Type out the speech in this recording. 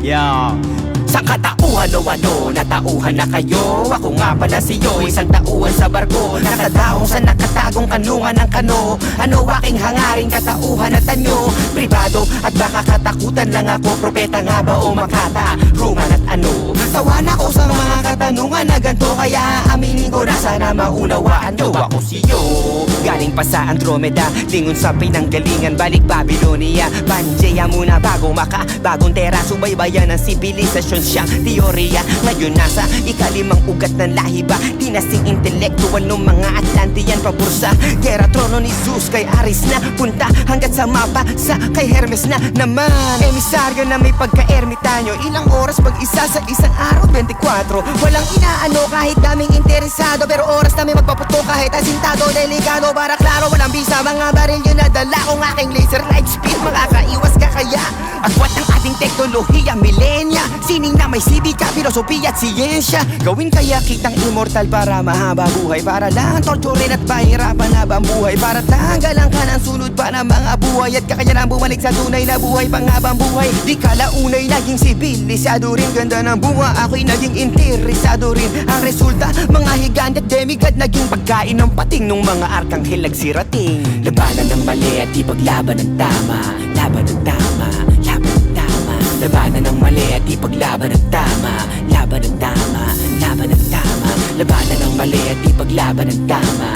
Yo. Sa katauhan o ano, natauhan na kayo. Ako nga pala si Yo, isang tauhan sa barko, nakadaong sa nakatagong kanungan ng kano. Ano aking hangaring katauhan at anyo? Pribado at baka katakutan lang ako. Propeta nga ba o makata? Ruman at ano? Tawan ako sa mga katanungan na ganito, kaya aminin ko na sana maunawaan nyo. Ako si Yo, galing pa sa Andromeda, lingon sa pinanggalingan, balik Babylonia. Pangeya muna bago bagong tera, subaybayan ng sibilisasyon siyang teorya. Ngayon nasa ikalimang ugat ng lahi ba, dinasting intelektual ng mga Atlantean. Pabor sa gera, trono ni Zeus kay Aris na punta hanggat sa mapa sa kay Hermes na naman. Emisaryo na may pagka-ermitanyo, ilang oras mag-isa sa isang araw, 24. Walang inaano kahit daming interesado, pero oras na may magpaputo kahit asintado. Delikado para klaro, walang bisa, mga baril yun nadala kong aking laser light speed. Makakaiwas ka kaya? Agwat ang ating teknolohiya, milenya. Sining na may sibika, filosofiya at siyensya. Gawin kaya kitang immortal para mahaba buhay, para lang torturin at pahirapan habang buhay, para tanggalan ka ng sunod pa ng mga buhay at kakayanan bumalik sa tunay na buhay panghabang buhay. Di kalaunay naging sibilisado rin, ganda ng bunga ako'y naging interesado rin. Ang resulta, mga higante at demigod, naging pagkain ng pating nung mga arkanghel nagsirating. Labanan ng mali at di paglaban ng tama, laban ng tama, laban ng tama. Labanan ng mali at di paglaban ng tama, laban ng tama, laban ng tama. Labanan ng mali at di paglaban ng tama,